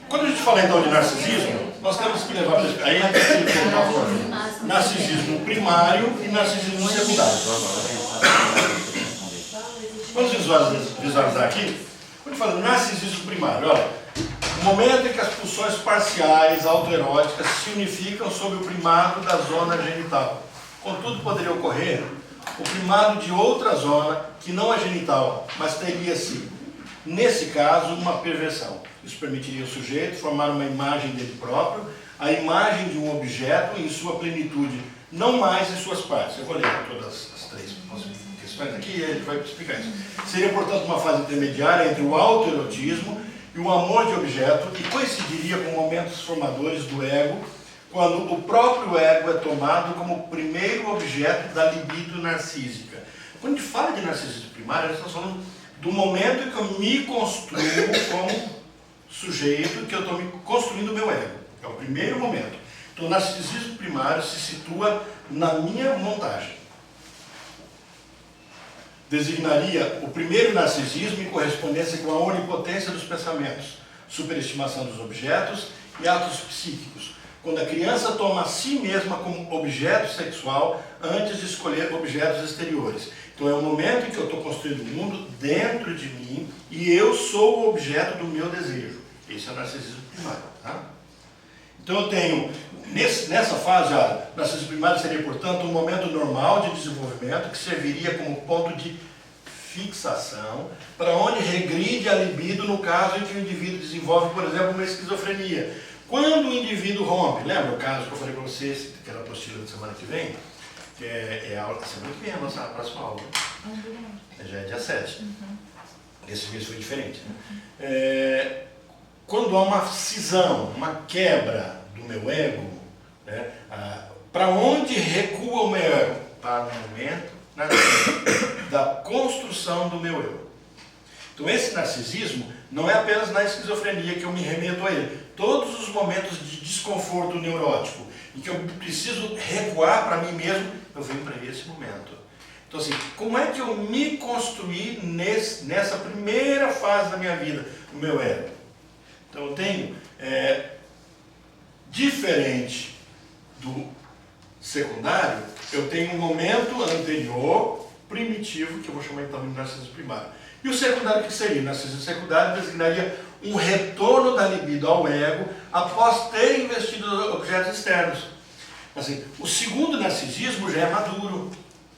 Quando a gente fala então de narcisismo, nós temos que levar aí narcisismo primário e narcisismo secundário. Vamos visualizar aqui. Quando fala de narcisismo primário, olha, o momento em que as pulsões parciais autoeróticas se unificam sob o primado da zona genital. Contudo, poderia ocorrer o primado de outra zona que não é genital, mas teria-se, nesse caso, uma perversão. Isso permitiria ao sujeito formar uma imagem dele próprio, a imagem de um objeto em sua plenitude, não mais em suas partes. Eu vou ler todas as três questões aqui e ele vai explicar isso. Seria, portanto, uma fase intermediária entre o autoerotismo e o amor de objeto, que coincidiria com momentos formadores do ego, quando o próprio ego é tomado como o primeiro objeto da libido narcísica. Quando a gente fala de narcisismo primário, nós estamos falando do momento em que eu me construo como sujeito, que eu estou me construindo o meu ego. É o primeiro momento. Então, o narcisismo primário se situa na minha montagem. Designaria o primeiro narcisismo em correspondência com a onipotência dos pensamentos, superestimação dos objetos e atos psíquicos, quando a criança toma a si mesma como objeto sexual antes de escolher objetos exteriores. Então é o momento em que eu estou construindo o mundo dentro de mim e eu sou o objeto do meu desejo. Esse é o narcisismo primário. Tá? Então eu tenho, nessa fase, o narcisismo primário seria, portanto, um momento normal de desenvolvimento que serviria como ponto de fixação, para onde regride a libido no caso em que o indivíduo desenvolve, por exemplo, uma esquizofrenia. Quando o indivíduo rompe, lembra o caso que eu falei para vocês, aquela apostila da semana que vem? Que é a aula da semana que vem, a nossa próxima aula. Já é dia 7. Esse mês foi diferente. Quando há uma cisão, uma quebra do meu ego, né, para onde recua o meu ego? Para o momento da construção do meu eu. Então esse narcisismo não é apenas na esquizofrenia que eu me remeto a ele. Todos os momentos de desconforto neurótico em que eu preciso recuar para mim mesmo, eu venho para esse momento. Então assim, como é que eu me construí nessa primeira fase da minha vida, o meu ego? Então eu tenho, diferente do secundário, eu tenho um momento anterior, primitivo, que eu vou chamar então de narcisismo primário. E o secundário, que seria? O narcisismo secundário designaria um retorno da libido ao ego após ter investido em objetos externos. Assim, o segundo narcisismo já é maduro,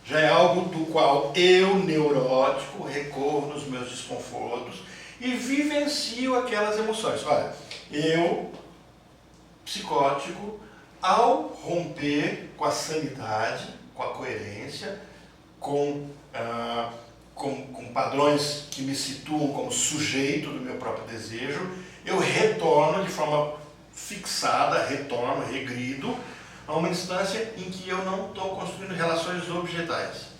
já é algo do qual eu, neurótico, recorro nos meus desconfortos e vivencio aquelas emoções. Olha, eu, psicótico, ao romper com a sanidade, com a coerência, com padrões que me situam como sujeito do meu próprio desejo, eu retorno de forma fixada, regrido, a uma instância em que eu não estou construindo relações objetais.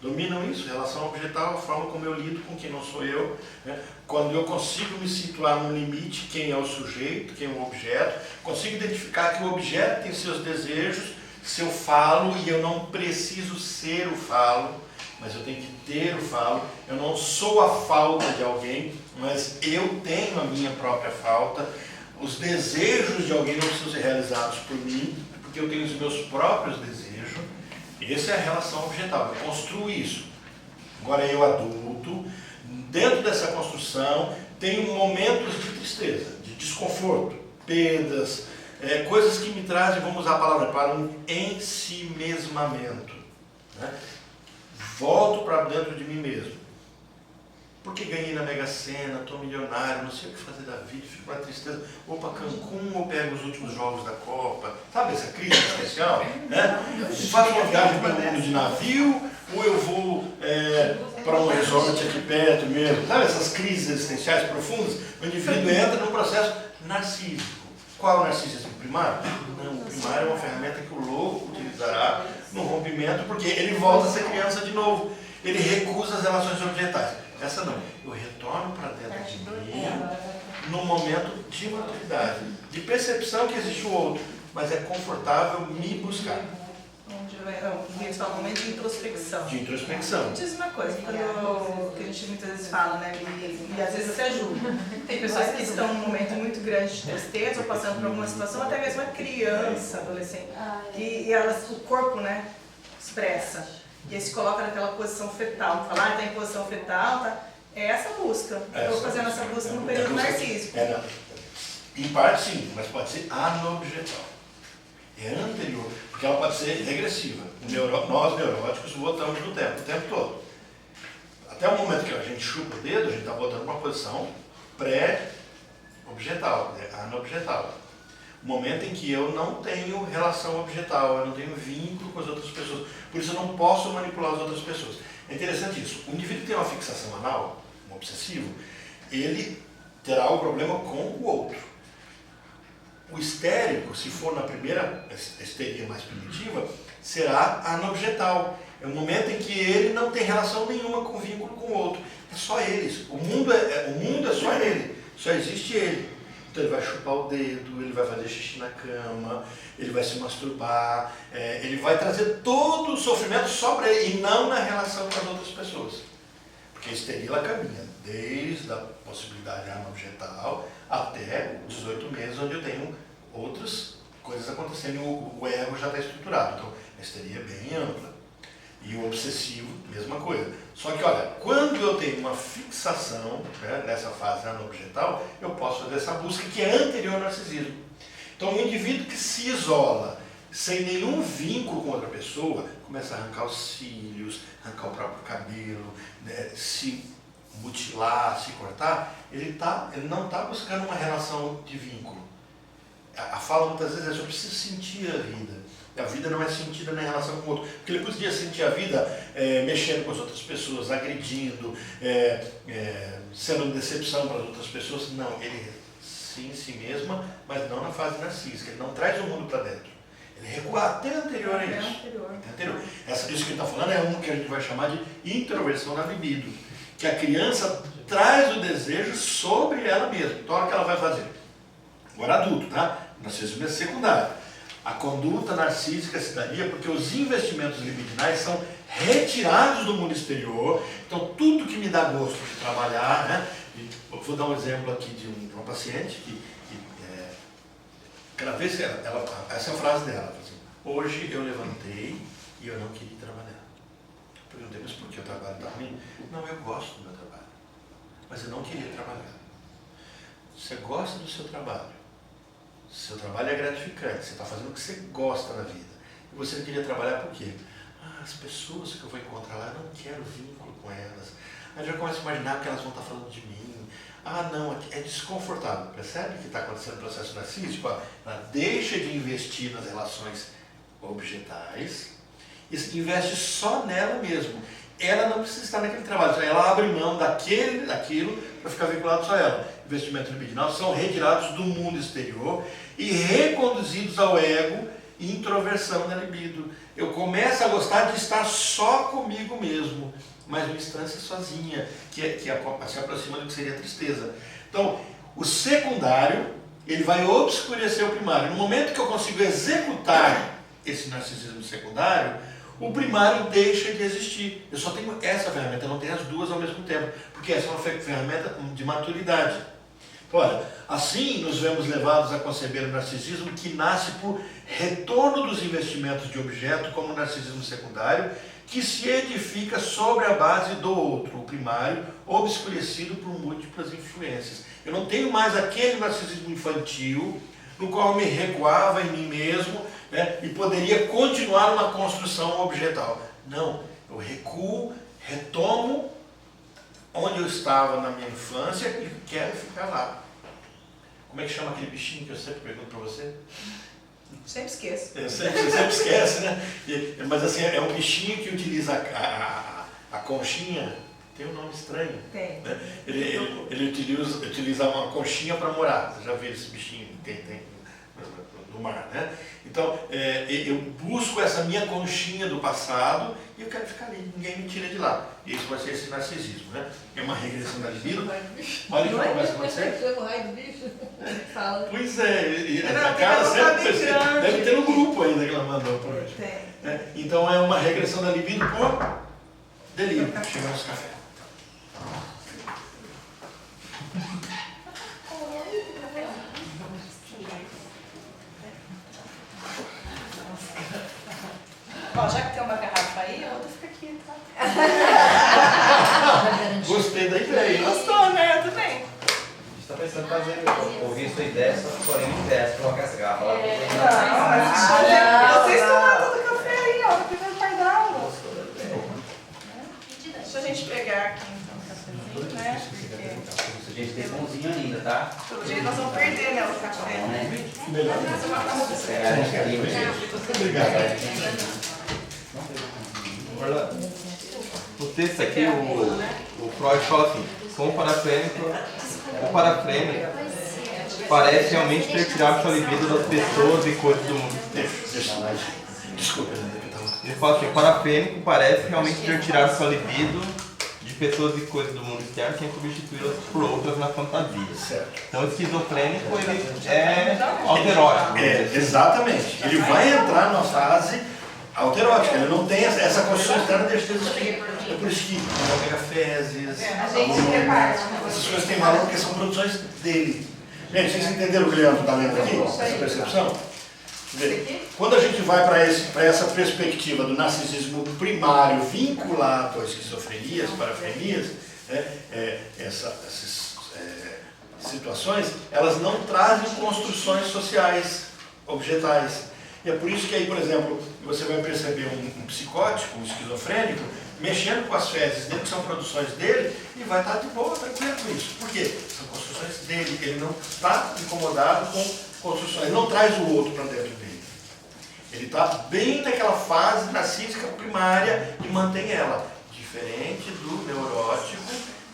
Dominam isso? Relação objetal, a forma como eu lido com quem não sou eu, né? Quando eu consigo me situar no limite, quem é o sujeito, quem é o objeto, consigo identificar que o objeto tem seus desejos, se eu falo e eu não preciso ser o falo, mas eu tenho que ter o falo, eu não sou a falta de alguém, mas eu tenho a minha própria falta, os desejos de alguém não precisam ser realizados por mim, porque eu tenho os meus próprios desejos. Essa é a relação objetal, eu construo isso. Agora eu adulto, dentro dessa construção, tenho momentos de tristeza, de desconforto, perdas, coisas que me trazem, vamos usar a palavra, para um ensimesmamento. Né? Volto para dentro de mim mesmo. Porque ganhei na Mega Sena, estou milionário, não sei o que fazer da vida, fico na tristeza, ou para Cancún, ou pego os últimos jogos da Copa, sabe essa crise especial? Né? Faço uma viagem para o mundo de navio, ou eu vou para um resort aqui perto mesmo, sabe essas crises existenciais profundas? O indivíduo entra num processo narcísico. Qual é o narcisismo primário? Não, o primário é uma ferramenta que o louco utilizará no rompimento, porque ele volta a ser criança de novo, ele recusa as relações objetais. Essa não, eu retorno para dentro de mim num momento de maturidade, de percepção que existe o outro, mas é confortável me buscar. Eles falam um momento de introspecção. De introspecção. Diz uma coisa, quando, que a gente muitas vezes fala, né? E às vezes se ajuda. Tem pessoas que estão num momento muito grande de tristeza ou passando por alguma situação, até mesmo a criança, adolescente, e elas, o corpo, né, expressa. E aí se coloca naquela posição fetal. Falar, está em posição fetal, tá? É essa busca. Estou fazendo essa busca no período narcísico. Em parte sim, mas pode ser anobjetal. É anterior, porque ela pode ser regressiva. Nós neuróticos voltamos no tempo, o tempo todo. Até o momento que a gente chupa o dedo, a gente está voltando para uma posição pré-objetal, anobjetal. O momento em que eu não tenho relação objetal, eu não tenho vínculo com as outras pessoas. Por isso eu não posso manipular as outras pessoas. É interessante isso. O indivíduo que tem uma fixação anal, um obsessivo, ele terá o problema com o outro. O histérico, se for na primeira histeria mais primitiva, será anobjetal. É um momento em que ele não tem relação nenhuma com o vínculo com o outro. É só eles. O mundo é só ele. Só existe ele. Então ele vai chupar o dedo, ele vai fazer xixi na cama, ele vai se masturbar, ele vai trazer todo o sofrimento só para ele e não na relação com as outras pessoas. Porque a histeria ela caminha desde a possibilidade anobjetal até 18 meses, onde eu tenho outras coisas acontecendo e o ego já está estruturado. Então a histeria é bem ampla. E o obsessivo, mesma coisa. Só que, olha, quando eu tenho uma fixação, né, nessa fase anobjetal, eu posso fazer essa busca que é anterior ao narcisismo. Então, um indivíduo que se isola sem nenhum vínculo com outra pessoa, começa a arrancar os cílios, arrancar o próprio cabelo, né, se mutilar, se cortar, ele não está buscando uma relação de vínculo. A fala muitas vezes é eu preciso sentir a vida. A vida não é sentida na relação com o outro. Porque ele podia sentir a vida mexendo com as outras pessoas, agredindo, sendo decepção para as outras pessoas. Não, ele sim em si mesma, mas não na fase narcísica. Ele não traz o mundo para dentro. Ele recua até anterior a isso. Anterior. Isso que ele está falando é um que a gente vai chamar de introversão na libido. Que a criança traz o desejo sobre ela mesma. Então, olha o que ela vai fazer. Agora adulto, tá? Narcisismo é secundário. A conduta narcísica se daria porque os investimentos libidinais são retirados do mundo exterior. Então, tudo que me dá gosto de trabalhar, né? Vou dar um exemplo aqui de uma paciente que cada vez essa é a frase dela, assim, hoje eu levantei e eu não queria trabalhar. Eu perguntei, mas por que o trabalho está ruim? Não, eu gosto do meu trabalho, mas eu não queria trabalhar. Você gosta do seu trabalho? Seu trabalho é gratificante, você está fazendo o que você gosta na vida. E você não queria trabalhar por quê? As pessoas que eu vou encontrar lá, eu não quero vínculo com elas. Aí eu já começo a imaginar que elas vão estar falando de mim. Não, é desconfortável. Percebe que está acontecendo o processo narcísico? Ela deixa de investir nas relações objetais e investe só nela mesmo. Ela não precisa estar naquele trabalho, ela abre mão daquilo para ficar vinculado só a ela. Investimentos libidinais são retirados do mundo exterior e reconduzidos ao ego e introversão da libido. Eu começo a gostar de estar só comigo mesmo, mas uma instância sozinha, que se aproxima do que seria a tristeza. Então, o secundário, ele vai obscurecer o primário. No momento que eu consigo executar esse narcisismo secundário, o primário deixa de existir. Eu só tenho essa ferramenta, eu não tenho as duas ao mesmo tempo, porque essa é uma ferramenta de maturidade. Olha, assim nos vemos levados a conceber o narcisismo que nasce por retorno dos investimentos de objeto, como o narcisismo secundário, que se edifica sobre a base do outro, o primário, obscurecido por múltiplas influências. Eu não tenho mais aquele narcisismo infantil, no qual eu me recuava em mim mesmo, né, e poderia continuar uma construção objetal. Não, eu recuo, retomo onde eu estava na minha infância e quero ficar lá. Como é que chama aquele bichinho que eu sempre pergunto para você? Sempre esqueço. Você sempre esquece, né? Mas assim, é um bichinho que utiliza a conchinha, tem um nome estranho. Tem. Né? Ele utiliza uma conchinha para morar. Você já viu esse bichinho? Tem no mar, né? Então, eu busco essa minha conchinha do passado e eu quero ficar ali, ninguém me tira de lá. E isso vai ser esse narcisismo, né? É uma regressão da libido. Olha o que começa a acontecer. Pois é, a cara sempre deve ter no grupo ainda que ela mandou por hoje. Tem. Né? Então é uma regressão da libido por delírio. Chegamos no café. Ó, já que tem uma garrafa aí, a outra fica aqui, tá? Gostei da ideia. Gostou, né? Eu também. A gente tá pensando em fazer, ouvir sua ideia, só que porém não ideia, colocar essa garrafa lá. Não, mas vocês tomaram todo o café aí, ó, no primeiro pardal. Deixa a gente pegar aqui então o cafezinho, né? A gente tem pãozinho ainda, tá? Pelo jeito nós vamos perder, né, o café. Melhor. Obrigado. O texto aqui, o Freud fala assim, o parafrênico parece realmente ter tirado sua libido das pessoas e coisas do mundo. Desculpa. Ele fala assim, o parafrênico parece realmente ter tirado sua libido de pessoas e coisas do mundo externo sem substituí-las por outras na fantasia. Certo. Então o esquizofrênico ele é alterótico. Exatamente. Ele vai entrar numa fase alterótica, ele não tem essa construção externa deixa de existir. É por isso que o omega fezes, essas coisas têm valor porque são produções dele. Gente, vocês entenderam o que o Leandro está lendo aqui? Essa percepção? Quando a gente vai para essa perspectiva do narcisismo primário vinculado às esquizofrenias, parafrenias, essas situações, elas não trazem construções sociais objetais. E é por isso que aí, por exemplo, você vai perceber um psicótico, um esquizofrênico, mexendo com as fezes dele, que são produções dele, e vai estar de boa, tranquilo com isso. Por quê? São construções dele, ele não está incomodado com construções, ele não traz o outro para dentro dele. Ele está bem naquela fase narcísica primária e mantém ela. Diferente do neurótico,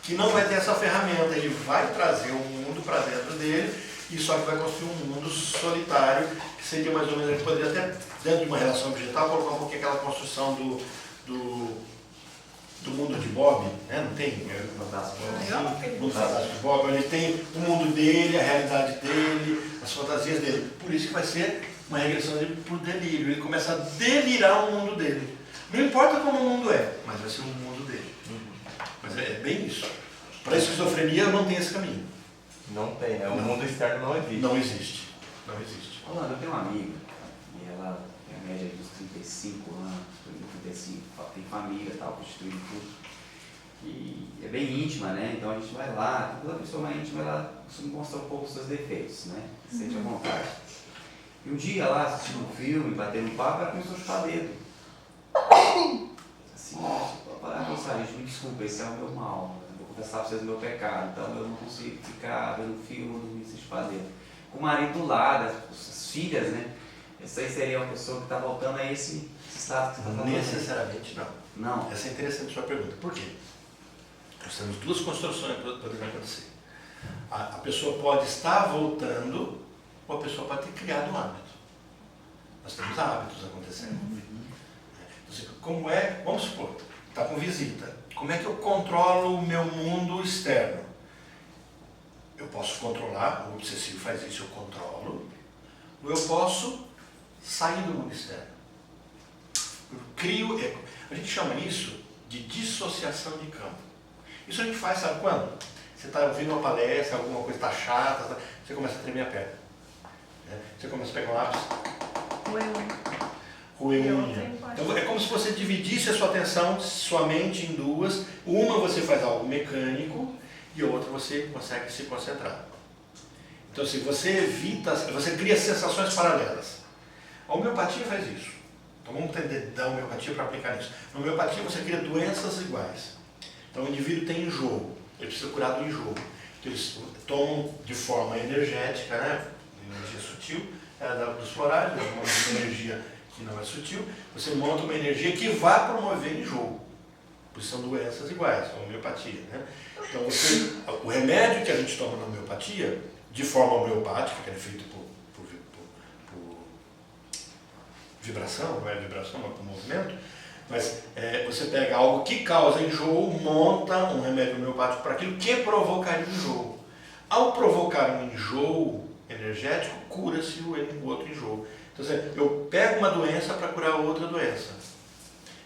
que não vai ter essa ferramenta, ele vai trazer o mundo para dentro dele, e só que vai construir um mundo solitário, que seria mais ou menos, a gente poderia até, dentro de uma relação objetal, colocar um pouquinho aquela construção do mundo de Bob, né? Não tem? No Fantástico de Bob, ele tem o mundo dele, a realidade dele, as fantasias dele. Por isso que vai ser uma regressão dele por delírio. Ele começa a delirar o mundo dele. Não importa como o mundo é, mas vai ser o mundo dele. Mas é bem isso. Para a esquizofrenia eu não tenho esse caminho. Não tem, né? O mundo externo não existe. Não existe. Não existe. Rolando, eu tenho uma amiga, e ela tem a média dos 35 anos, 35, tem família e tal, constituído tudo. E é bem íntima, né? Então a gente vai lá, toda pessoa mais íntima, ela mostra um pouco os seus defeitos, né? Se sente à vontade. E um dia lá, assistindo um filme, batendo um papo, ela começou a chupar dedo. Assim, moça, gente, me desculpa, esse é o meu mal. Eu vou confessar para vocês o meu pecado, então eu não consigo ficar vendo filme ou dormir sem chupar dedo. Com o marido do lado, as filhas, né? Essa aí seria uma pessoa que está voltando a esse estado que você está falando. Necessariamente não. Não. Essa é interessante a sua pergunta. Por quê? Nós temos duas construções que podem acontecer. A pessoa pode estar voltando ou a pessoa pode ter criado um hábito. Nós temos hábitos acontecendo. Então, como é, vamos supor, está com visita. Como é que eu controlo o meu mundo externo? Eu posso controlar, o obsessivo faz isso, eu controlo. Ou eu posso sair do mundo externo. Eu crio, a gente chama isso de dissociação de campo. Isso a gente faz, sabe quando? Você está ouvindo uma palestra, alguma coisa está chata, você começa a tremer a perna. Né? Você começa a pegar um lápis. Roer unha. Então é como se você dividisse a sua atenção, sua mente em duas. Uma você faz algo mecânico e a outra você consegue se concentrar. Então assim, você evita, você cria sensações paralelas. A homeopatia faz isso. Então vamos entender da homeopatia para aplicar nisso. Na homeopatia você cria doenças iguais. Então o indivíduo tem enjoo, ele precisa curar do enjoo. Então eles tomam de forma energética, né? Energia sutil, dos florais, uma energia que não é sutil, você monta uma energia que vai promover enjoo. Por isso são doenças iguais, a homeopatia. Né? Então o remédio que a gente toma na homeopatia, de forma homeopática, que é feito por vibração, não é vibração, mas por movimento, mas você pega algo que causa enjoo, monta um remédio homeopático para aquilo que provocaria enjoo. Ao provocar um enjoo energético, cura-se o outro enjoo. Então, assim, eu pego uma doença para curar outra doença.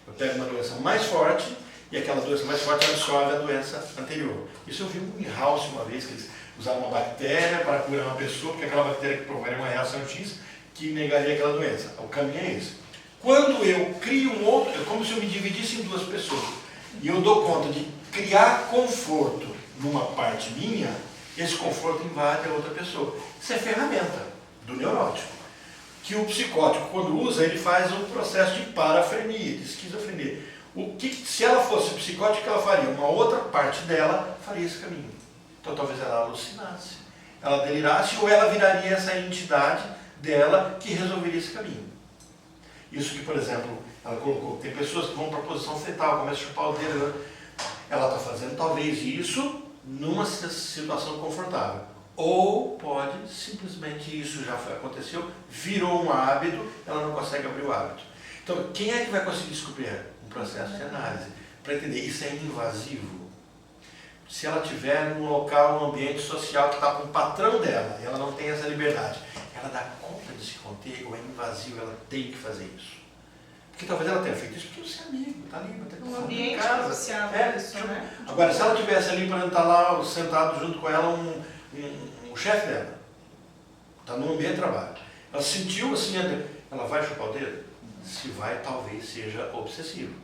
Eu pego uma doença mais forte e aquela doença mais forte absorve a doença anterior. Isso eu vi em House uma vez, que eles usaram uma bactéria para curar uma pessoa, porque aquela bactéria que provocaria uma reação X que negaria aquela doença. O caminho é esse. Quando eu crio um outro, é como se eu me dividisse em duas pessoas. E eu dou conta de criar conforto numa parte minha, esse conforto invade a outra pessoa. Isso é ferramenta do neurótico. Que o psicótico, quando usa, ele faz um processo de parafrenia, de esquizofrenia. Se ela fosse psicótica, ela faria? Uma outra parte dela faria esse caminho. Então talvez ela alucinasse, ela delirasse, ou ela viraria essa entidade dela que resolveria esse caminho. Isso que, por exemplo, ela colocou, tem pessoas que vão para a posição fetal, começam a chupar o dedo, ela está fazendo talvez isso numa situação confortável. Ou pode, simplesmente isso já aconteceu, virou um hábito, ela não consegue abrir o hábito. Então, quem é que vai conseguir descobrir? Um processo de análise. Para entender, isso é invasivo. Se ela estiver num local, num ambiente social que está com o patrão dela, e ela não tem essa liberdade, ela dá conta de se conter, ou é invasivo, ela tem que fazer isso. Porque talvez ela tenha feito isso porque você é amigo, está ali, está Um ambiente social, isso, né? Agora, se ela estivesse ali para estar lá, sentado junto com ela, um chefe dela, está no ambiente de trabalho, ela sentiu assim, ela vai chupar o dedo? Se vai, talvez seja obsessivo.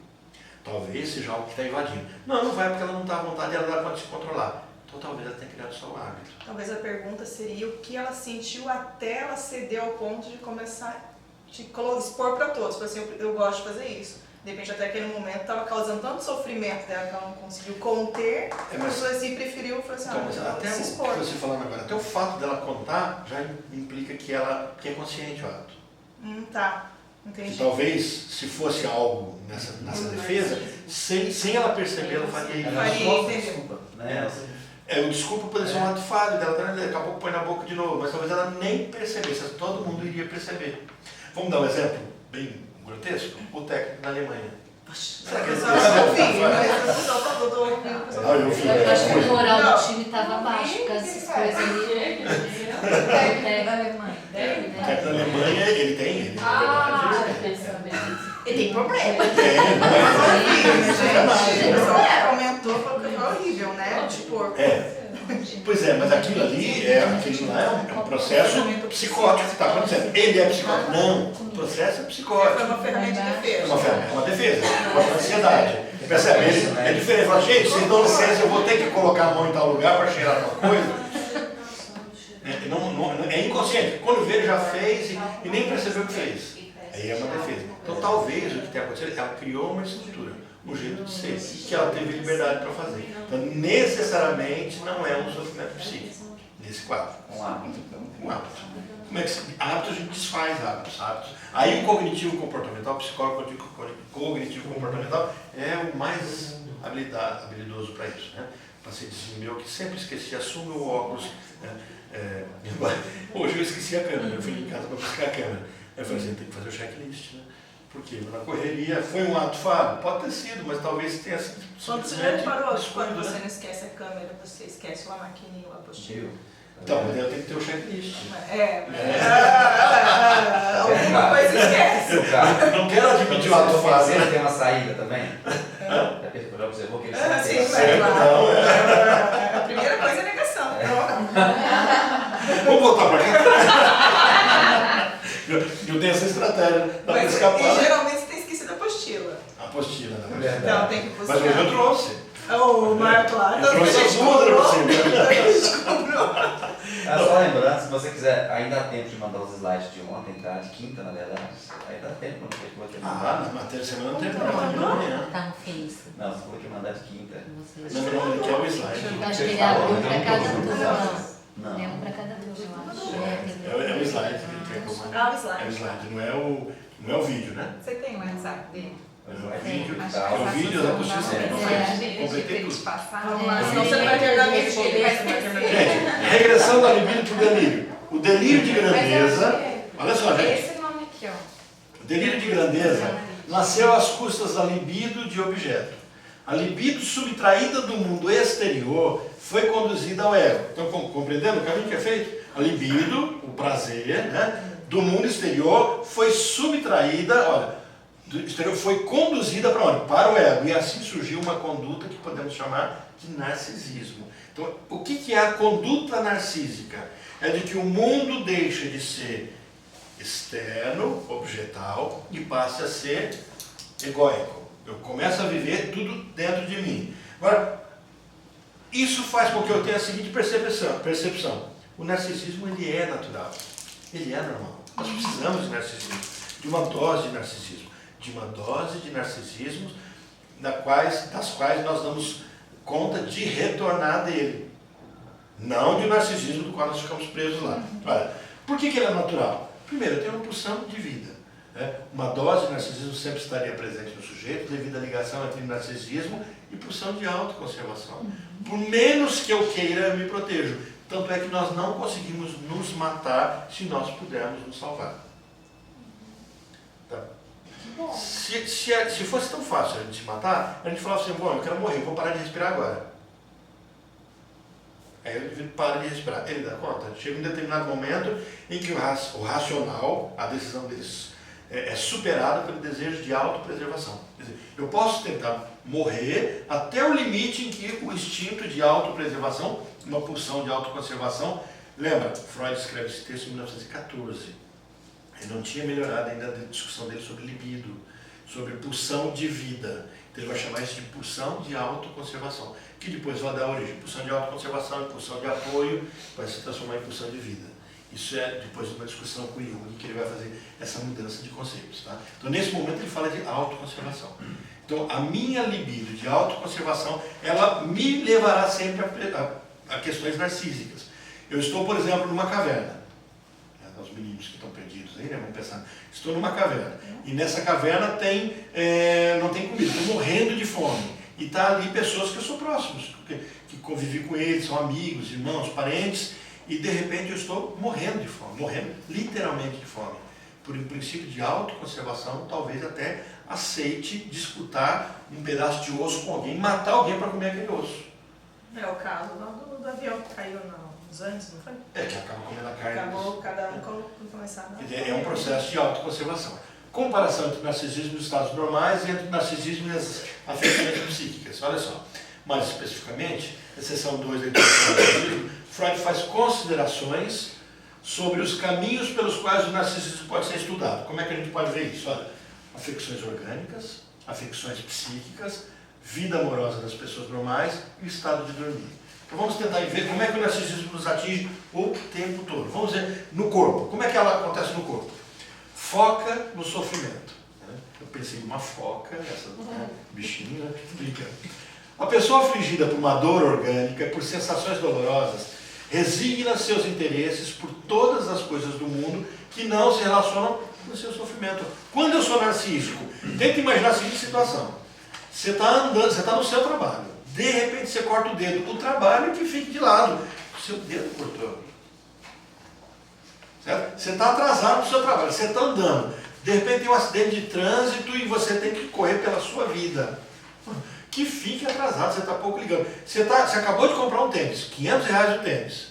Talvez seja algo que está invadindo. Não vai porque ela não está à vontade e ela dá conta de se controlar. Então talvez ela tenha criado só um hábito. Talvez a pergunta seria o que ela sentiu até ela ceder ao ponto de começar a expor para todos. Assim, eu gosto de fazer isso. De repente, até aquele momento, estava causando tanto sofrimento dela que ela não conseguiu conter, mas assim, preferiu falar assim, então, até se expor. Você falando agora, até o fato dela contar já implica que ela é consciente o ato. Tá. Entendi. E talvez, se fosse algo nessa defesa, sem ela perceber, ela faria isso. Faria, desculpa, né? O desculpa poderia ser um ato falho dela, daqui a pouco põe na boca de novo, mas talvez ela nem percebesse, todo mundo iria perceber. Vamos dar um exemplo bem grotesco? O técnico da Alemanha. Será que ele Eu acho que o moral do time estava baixo por causa dessas coisas ali. O técnico da Alemanha. O técnico da Alemanha, ele tem. Ele tem problema. Tem. O pessoal comentou, falou que foi horrível, né? Tipo, Pois é, mas aquilo ali aquilo lá é um processo psicótico que está acontecendo. Ele é psicótico? Não, o processo é psicótico. foi uma ferramenta de defesa. É uma defesa, uma ansiedade. Percebe? Ele é diferente. Ele fala, gente, vocês dão licença, eu vou ter que colocar a mão em tal lugar para cheirar tal coisa. É inconsciente. Quando vê, ele já fez e nem percebeu o que fez. Aí é uma defesa. Então, talvez o que tenha acontecido, ela criou uma estrutura, um jeito de ser, que ela teve liberdade para fazer. Então, necessariamente, não é um sofrimento psíquico, nesse quadro. Um hábito, então. Um hábito. Como é que hábitos a gente desfaz hábitos. Aí o cognitivo comportamental, o psicólogo cognitivo comportamental é o mais habilidoso para isso, né? O paciente meu que sempre esquecia, assume o óculos. Hoje eu esqueci a câmera, eu fui em casa para buscar a câmera. Aí eu falei assim, tem que fazer o checklist, né? Porque na correria foi um ato falho? Pode ter sido, mas talvez tenha sido. Quando você já reparou, quando você não esquece a câmera, você esquece uma maquininha, uma apostila. Então, mas eu tenho que ter o checklist. Alguma coisa esquece. Não quero admitir o ato falho. Você tem uma saída também? Já observou que ele sempre A primeira coisa é negação. Vamos voltar para cá. Eu tenho essa estratégia para escapar. E geralmente você tem esquecido a apostila. A apostila, na verdade. Então tem que buscar. Mas hoje eu trouxe. O Marco lá. Eu trouxe as duas para você. Só lembrando, se você quiser, ainda dá tempo de mandar os slides de ontem, tá? De quinta, na verdade. Aí dá tempo, não sei que você mandar. Na matéria de semana não tem problema. Tá no Face. Não, você falou que ia mandar de quinta. Não, ele quer o slide. Eu acho que ele abriu para cada turma. Não. É um para cada turma, eu acho. É o slide que ele quer que eu mande. Ah, o slide. É o slide, não é o vídeo, né? Você tem o WhatsApp dele? É o vídeo, Acho que é o vídeo da apostila. Completei tudo. Vamos lá, senão você não vai terminar mesmo. Gente, regressão da libido para o delírio. O delírio de grandeza, olha só, gente. Esse nome aqui, ó. O delírio de grandeza nasceu às custas da libido de objeto. A libido subtraída do mundo exterior foi conduzida ao ego. Estão compreendendo o caminho que é feito? A libido, o prazer, né, do mundo exterior foi subtraída, olha, do exterior foi conduzida para onde? Para o ego. E assim surgiu uma conduta que podemos chamar de narcisismo. Então, o que é a conduta narcísica? É de que o mundo deixa de ser externo, objetal, e passe a ser egóico. Eu começo a viver tudo dentro de mim. Agora, isso faz com que eu tenha a seguinte percepção. O narcisismo, ele é natural. Ele é normal. Nós precisamos de narcisismo, de uma dose de narcisismo. De uma dose de narcisismo das quais nós damos conta de retornar dele. Não de um narcisismo do qual nós ficamos presos lá. Olha, por que ele é natural? Primeiro, tem uma pulsão de vida. Uma dose de narcisismo sempre estaria presente no sujeito, devido à ligação entre narcisismo e pulsão de autoconservação. Por menos que eu queira, eu me protejo. Tanto é que nós não conseguimos nos matar se nós pudermos nos salvar. Tá? Se fosse tão fácil a gente se matar, a gente falava assim, bom, eu quero morrer, vou parar de respirar agora. Aí o indivíduo para de respirar. Ele dá conta. Chega um determinado momento em que o racional, a decisão deles, é superada pelo desejo de autopreservação. Quer dizer, eu posso tentar morrer até o limite em que o instinto de autopreservação, uma pulsão de autoconservação, lembra, Freud escreve esse texto em 1914. Ele não tinha melhorado ainda a discussão dele sobre libido, sobre pulsão de vida. Então ele vai chamar isso de pulsão de autoconservação, que depois vai dar origem. Pulsão de autoconservação, pulsão de apoio, vai se transformar em pulsão de vida. Isso é depois de uma discussão com o Jung, que ele vai fazer essa mudança de conceitos. Tá? Então nesse momento ele fala de autoconservação. Então a minha libido de autoconservação, ela me levará sempre a questões narcísicas. Eu estou, por exemplo, numa caverna. Os meninos que estão perdidos aí, né, vão pensar, estou numa caverna. E nessa caverna não tem comida, estou morrendo de fome. E está ali pessoas que eu sou próximos, que convivi com eles, são amigos, irmãos, parentes, e de repente eu estou morrendo de fome, morrendo literalmente de fome. Por um princípio de autoconservação, talvez até aceite disputar um pedaço de osso com alguém, matar alguém para comer aquele osso. É o caso do avião que caiu nos Andes, não foi? Que acaba comendo a carne. Acabou cada um começar. É um processo de autoconservação. Comparação entre o narcisismo e os estados normais e entre o narcisismo e as afecções psíquicas. Olha só, mais especificamente, na seção 2 da introdução do narcisismo, Freud faz considerações sobre os caminhos pelos quais o narcisismo pode ser estudado. Como é que a gente pode ver isso? Olha, afecções orgânicas, afecções psíquicas, vida amorosa das pessoas normais e o estado de dormir. Então vamos tentar ver como é que o narcisismo nos atinge o tempo todo. Vamos ver no corpo. Como é que ela acontece no corpo? Foca no sofrimento. Eu pensei numa foca, essa bichinha, né? Brincando. A pessoa afligida por uma dor orgânica, por sensações dolorosas, resigna seus interesses por todas as coisas do mundo que não se relacionam com o seu sofrimento. Quando eu sou narcísico, tenta imaginar a seguinte situação. Você está andando, você está no seu trabalho. De repente você corta o dedo. O trabalho que fique de lado. O seu dedo cortou. Certo? Você está atrasado no seu trabalho. Você está andando. De repente tem um acidente de trânsito e você tem que correr pela sua vida. Que fique atrasado, você está pouco ligando. Você acabou de comprar um tênis, R$500 o tênis.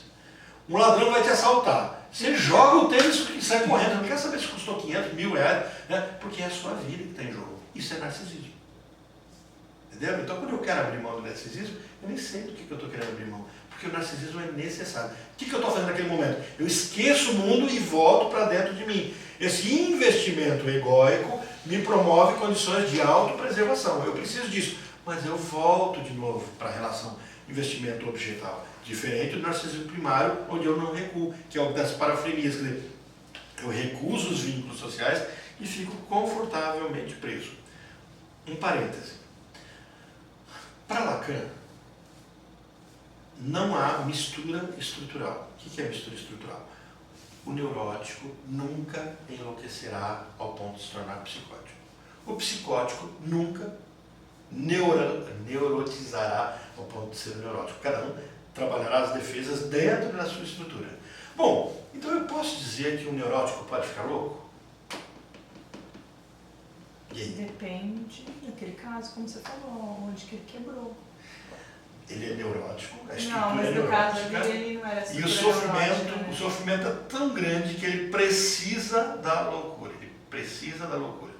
Um ladrão vai te assaltar. Você joga o tênis e sai correndo. Não quer saber se custou 500, R$1.000, né? Porque é a sua vida que está em jogo. Isso é narcisismo. Entendeu? Então quando eu quero abrir mão do narcisismo, eu nem sei do que eu estou querendo abrir mão. Porque o narcisismo é necessário. O que eu estou fazendo naquele momento? Eu esqueço o mundo e volto para dentro de mim. Esse investimento egóico me promove condições de autopreservação. Eu preciso disso. Mas eu volto de novo para a relação investimento objetal. Diferente do narcisismo primário, onde eu não recuo, que é o das parafrenias. Quer dizer, eu recuso os vínculos sociais e fico confortavelmente preso. Um parêntese. Para Lacan, não há mistura estrutural. O que é mistura estrutural? O neurótico nunca enlouquecerá ao ponto de se tornar psicótico. O psicótico nunca neurotizará ao ponto de ser neurótico. Cada um trabalhará as defesas dentro da sua estrutura. Bom, então eu posso dizer que um neurótico pode ficar louco? E aí? Depende, naquele caso, como você falou, onde que ele quebrou. Ele é neurótico, a estrutura Não, mas é no caso neurótica. dele ele não era assim. E o sofrimento é tão grande que ele precisa da loucura. Ele precisa da loucura.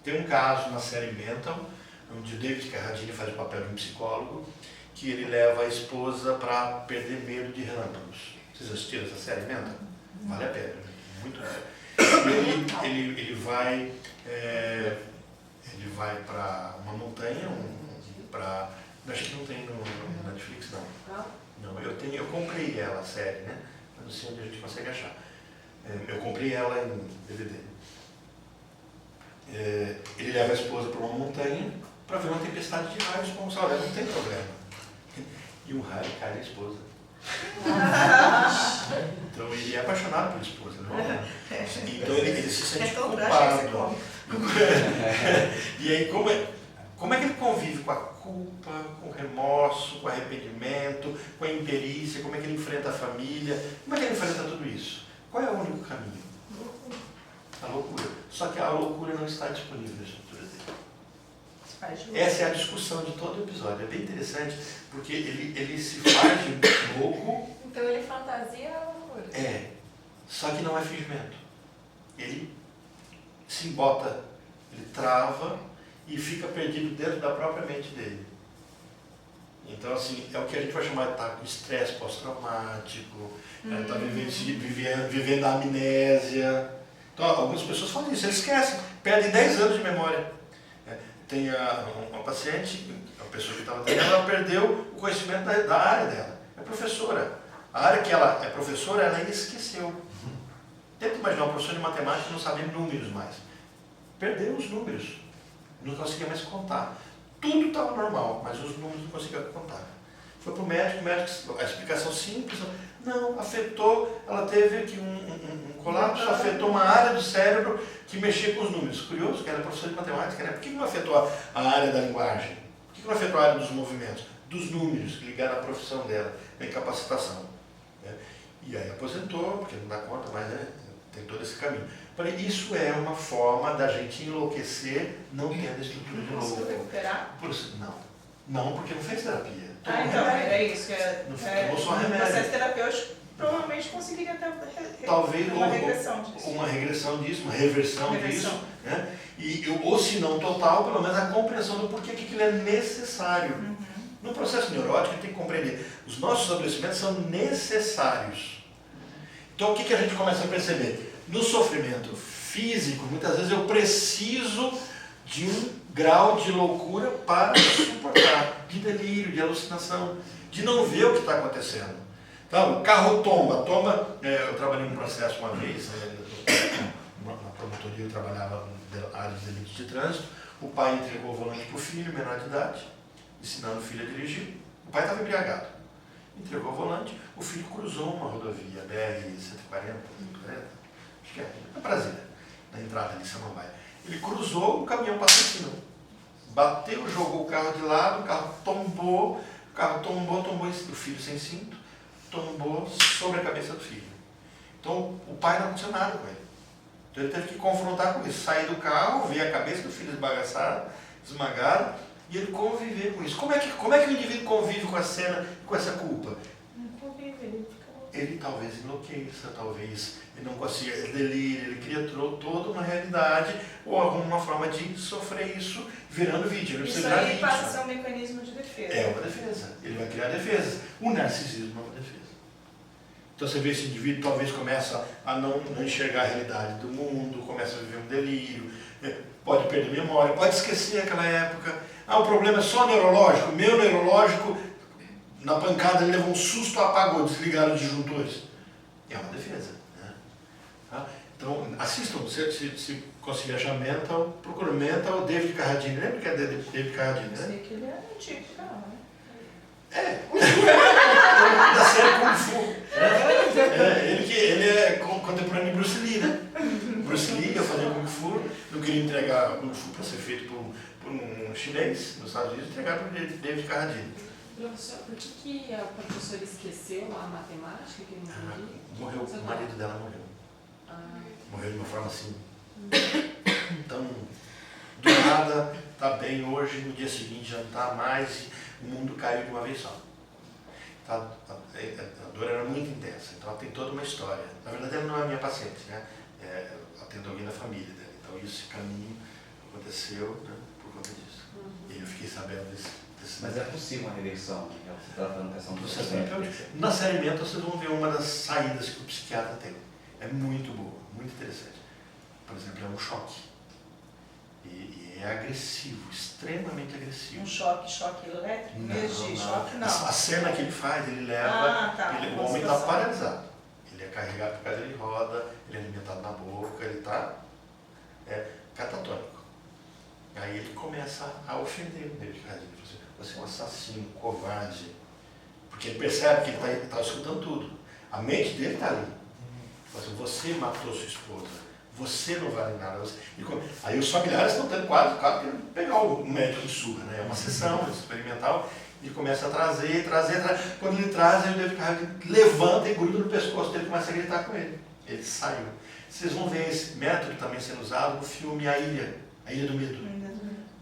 Tem um caso na série Mental, onde o David Carradine faz o papel de um psicólogo, que ele leva a esposa para perder medo de relâmpagos. Vocês assistiram essa série Mental? Vale a pena, muito bom. Ele vai para uma montanha, acho que não tem no Netflix não. Não, eu comprei ela, a série, né? Mas não sei onde a gente consegue achar. Eu comprei ela em DVD. Ele leva a esposa para uma montanha para ver uma tempestade de raios com o sol. Não tem problema. E um raio cai na esposa. Então ele é apaixonado pela esposa, não é? Então ele se sente culpado. E aí como é que ele convive com a culpa, com o remorso, com o arrependimento, com a imperícia, como é que ele enfrenta a família, como é que ele enfrenta tudo isso? Qual é o único caminho? A loucura. Só que a loucura não está disponível na estrutura dele. Essa é a discussão de todo o episódio. É bem interessante, porque ele se faz de louco. Então ele fantasia a loucura. Só que não é fingimento. Ele se embota, ele trava e fica perdido dentro da própria mente dele. Então, assim, é o que a gente vai chamar de estar com estresse pós-traumático, estar vivendo a amnésia. Então, algumas pessoas fazem isso, eles esquecem, perdem 10 anos de memória. Tem uma paciente, a pessoa que estava atendendo, ela perdeu o conhecimento da área dela. É professora. A área que ela é professora, ela esqueceu. Tenta imaginar uma professora de matemática que não sabe números mais. Perdeu os números. Não conseguia mais contar. Tudo estava normal, mas os números não conseguia contar. Foi para o médico, a explicação simples, não, afetou, ela teve aqui um colapso, afetou uma área do cérebro que mexia com os números. Curioso, que ela é professora de matemática, né? Por que não afetou a área da linguagem? Por que não afetou a área dos movimentos? Dos números, que ligaram à profissão dela, da incapacitação. Né? E aí aposentou, porque não dá conta, mas tem todo esse caminho. Isso é uma forma da gente enlouquecer, não tendo a estrutura de louco. Posso recuperar? Não, porque não fez terapia. Então, era isso. Tomou só remédio. O processo terapêutico provavelmente conseguiria ter talvez uma regressão disso. Uma regressão disso, uma reversão disso. Né? Ou se não total, pelo menos a compreensão do porquê que aquilo é necessário. No processo neurótico, a gente tem que compreender. Os nossos adoecimentos são necessários. Então, o que a gente começa a perceber? No sofrimento físico, muitas vezes eu preciso de um grau de loucura para suportar, de delírio, de alucinação, de não ver o que está acontecendo. Então, o carro tomba. Eu trabalhei num processo uma vez, na promotoria eu trabalhava na área de delitos de trânsito, o pai entregou o volante para o filho, menor de idade, ensinando o filho a dirigir. O pai estava embriagado. Entregou o volante, o filho cruzou uma rodovia, BR-140, acho que é Brasília, na entrada de Samambaia. Ele cruzou, o caminhão passou em cima. Bateu, jogou o carro de lado, o carro tombou, o filho sem cinto, tombou sobre a cabeça do filho. Então, o pai não aconteceu nada com ele. Então, ele teve que confrontar com isso, sair do carro, ver a cabeça do filho esbagaçada, esmagada, e ele conviver com isso. Como é que o indivíduo convive com a cena, com essa culpa? Não convive, ele talvez enlouqueça, talvez ele não consiga, ele delira, ele cria toda uma realidade ou alguma forma de sofrer isso virando vítima. Isso aí passa a ser um mecanismo de defesa. É uma defesa. Ele vai criar defesas. O narcisismo é uma defesa. Então você vê esse indivíduo talvez começa a não enxergar a realidade do mundo, começa a viver um delírio, pode perder memória, pode esquecer aquela época. O problema é só neurológico. O meu neurológico, na pancada, ele levou um susto, apagou, desligaram os disjuntores. É uma defesa. Né? Tá? Então, assistam, se conseguir achar Mental, procura Mental, David Carradine. Lembra que é David Carradine, né? Eu sei que ele é antigo, não, né? Da série Kung Fu. Ele é contemporâneo de Bruce Lee, né? Bruce Lee ia fazer Kung Fu, não queria entregar Kung Fu para ser feito por um chinês nos Estados Unidos, entregar para o David Carradine. Professor, por que a professora esqueceu a matemática que ele não morreu, o marido dela morreu. Morreu de uma forma assim. Então, do nada, tá bem hoje, no dia seguinte já não está mais, o mundo caiu de uma vez só. A dor era muito intensa, então ela tem toda uma história. Na verdade, ela não é minha paciente, né? Atendo alguém da família dela. Então, esse caminho aconteceu, né, por conta disso. E eu fiquei sabendo desse Mas é possível uma reversão, né? Você está tratando questão do processo processo. terapêutico. Na série Mental, vocês vão ver uma das saídas que o psiquiatra tem. É muito boa, muito interessante. Por exemplo, é um choque. E é agressivo, extremamente agressivo. Um choque elétrico? Mesmo de choque, não. A cena que ele faz, ele leva, o homem está paralisado. Ele é carregado por cadeira de roda, ele é alimentado na boca, ele está catatônico. Aí ele começa a ofender o David Carradine. Você é um assassino, covarde. Porque ele percebe que ele está escutando tudo. A mente dele está ali. Você matou sua esposa. Você não vale nada. Aí os familiares estão tendo quase querendo pegar o médico de surra, né? É uma sessão experimental. Ele começa a trazer. Quando ele traz, aí o David Carradine levanta e gruda no pescoço dele e começa a gritar com ele. Ele saiu. Vocês vão ver esse método também sendo usado no filme A Ilha do Medo.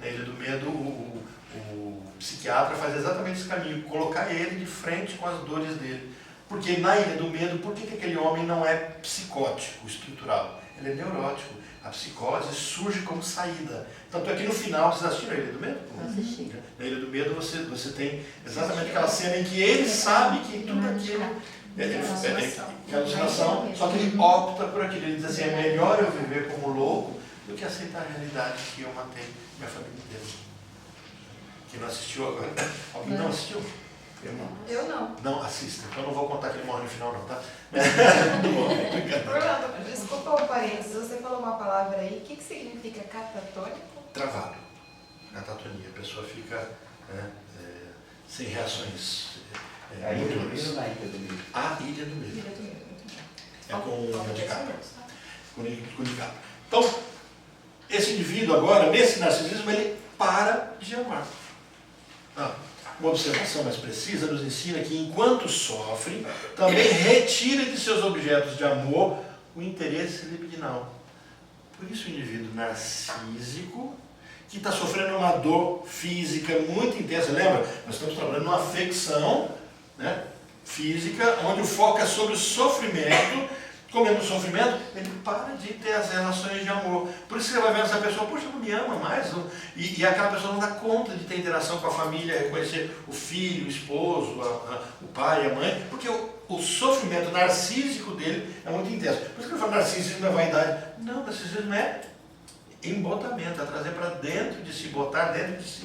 Na Ilha do Medo, o psiquiatra faz exatamente esse caminho, colocar ele de frente com as dores dele. Porque na Ilha do Medo, por que aquele homem não é psicótico, estrutural? Ele é neurótico. A psicose surge como saída. Tanto é que no final, vocês assistiram a Ilha do Medo? Assisti. Na Ilha do Medo você tem exatamente aquela cena em que ele sabe que tudo aquilo é alucinação, só que ele opta por aquilo. Ele diz assim, é melhor eu viver como louco do que aceitar a realidade que eu matei minha família inteira. Quem não assistiu agora? Alguém não assistiu? Eu não. Não, assista. Então eu não vou contar que ele morre no final não, tá? Orlando, desculpa o parênteses, você falou uma palavra aí, o que significa catatônico? Travado. Catatonia. A pessoa fica sem reações. A Ilha do Medo ou na Ilha do Medo? A Ilha do Medo. Ilha do Medo, muito bem. É com o DiCaprio. Com o DiCaprio. Então, esse indivíduo agora, nesse narcisismo, ele para de amar. Uma observação mais precisa nos ensina que, enquanto sofre, também retira de seus objetos de amor o interesse libidinal. Por isso, o indivíduo narcísico, que está sofrendo uma dor física muito intensa, lembra? Nós estamos trabalhando numa afecção, né, física, onde o foco é sobre o sofrimento. Comendo o sofrimento, ele para de ter as relações de amor. Por isso você vai ver essa pessoa, poxa, não me ama mais. Não? E aquela pessoa não dá conta de ter interação com a família, reconhecer o filho, o esposo, o pai, a mãe, porque o sofrimento narcísico dele é muito intenso. Por isso que eu falo narcisismo é vaidade. Não, narcisismo é embotamento, é trazer para dentro de si, botar dentro de si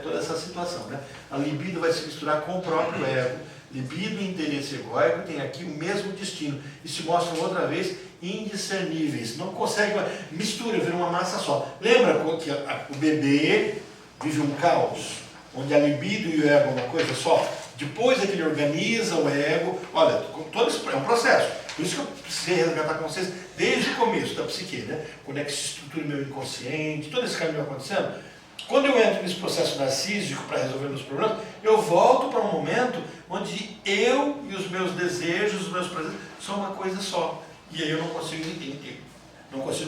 toda essa situação. Né? A libido vai se misturar com o próprio ego. Libido e interesse egóico têm aqui o mesmo destino e se mostram outra vez indiscerníveis. Não consegue, mistura, vira uma massa só. Lembra que o bebê vive um caos, onde a libido e o ego é uma coisa só? Depois é que ele organiza o ego. Olha, todo isso é um processo. Por isso que eu precisei resgatar com vocês desde o começo da psique, né? Quando é que se estrutura o meu inconsciente, todo esse caminho acontecendo. Quando eu entro nesse processo narcísico para resolver meus problemas, eu volto para um momento onde eu e os meus desejos, os meus prazeres, são uma coisa só. E aí eu não consigo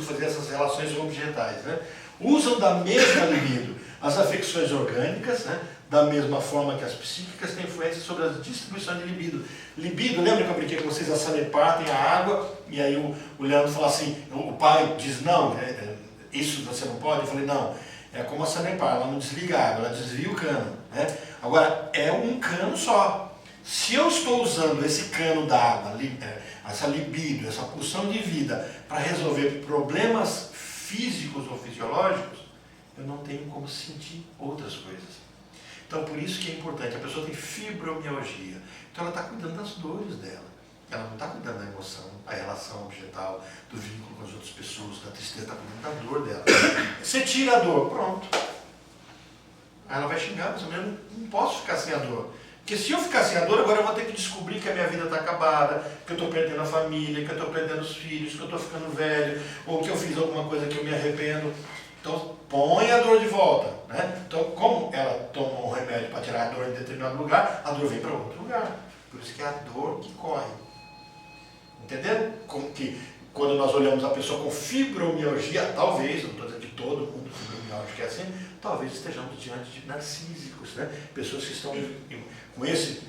fazer essas relações objetais. Né? Usam da mesma libido as afecções orgânicas, né? Da mesma forma que as psíquicas têm influência sobre a distribuição de libido. Libido, lembra que eu brinquei com vocês, a Sanepar tem a água, e aí o Leandro fala assim, o pai diz, não, isso você não pode? Eu falei, não. É como a Sanepar, ela não desliga a água, ela desvia o cano. Né? Agora, é um cano só. Se eu estou usando esse cano da água, essa libido, essa pulsão de vida, para resolver problemas físicos ou fisiológicos, eu não tenho como sentir outras coisas. Então, por isso que é importante. A pessoa tem fibromialgia. Então, ela está cuidando das dores dela. Ela não está cuidando da emoção, da relação objetal, do vínculo com as outras pessoas, da tristeza, está cuidando da dor dela. Você tira a dor, pronto. Aí ela vai xingar, mas eu não posso ficar sem a dor. Porque se eu ficar sem a dor, agora eu vou ter que descobrir que a minha vida está acabada, que eu estou perdendo a família, que eu estou perdendo os filhos, que eu estou ficando velho, ou que eu fiz alguma coisa que eu me arrependo. Então, põe a dor de volta. Né? Então, como ela toma um remédio para tirar a dor em determinado lugar, a dor vem para outro lugar. Por isso que é a dor que corre. Entendeu? Como que quando nós olhamos a pessoa com fibromialgia, talvez, não estou dizendo que todo mundo com fibromialgia é assim, talvez estejamos diante de narcísicos, né? Pessoas que estão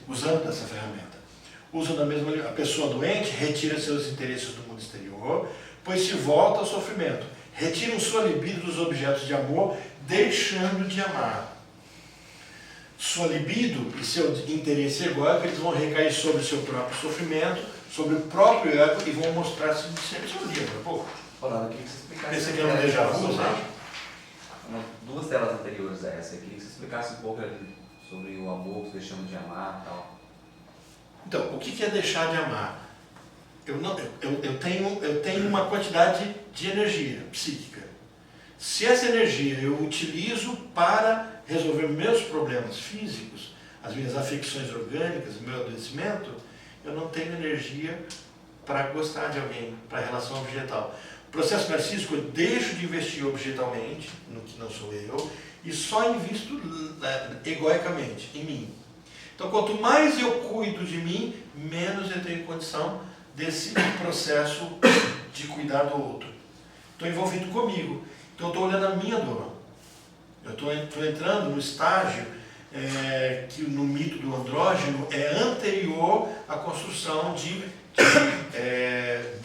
usando dessa ferramenta. Usam da mesma a pessoa doente retira seus interesses do mundo exterior, pois se volta ao sofrimento. Retiram sua libido dos objetos de amor, deixando de amar. Sua libido e seu interesse egóico, eles vão recair sobre o seu próprio sofrimento, sobre o próprio ego e vão mostrar-se de ser livre. Pô, Ronaldo, eu queria que você explicasse. esse aqui é um déjà vu, né? Duas telas anteriores a essa, eu queria que você explicasse um pouco ali sobre o amor, que deixamos de amar e tal. Então, o que é deixar de amar? Eu tenho uma quantidade de energia psíquica. Se essa energia eu utilizo para resolver meus problemas físicos, as minhas afecções orgânicas, o meu adoecimento, eu não tenho energia para gostar de alguém, para a relação objetal. O processo narcísico, eu deixo de investir objetalmente, no que não sou eu, e só invisto egoicamente, em mim. Então, quanto mais eu cuido de mim, menos eu tenho condição desse processo de cuidar do outro. Estou envolvido comigo. Então, eu estou olhando a minha dor. Eu estou entrando no estágio que no mito do andrógeno é anterior à construção de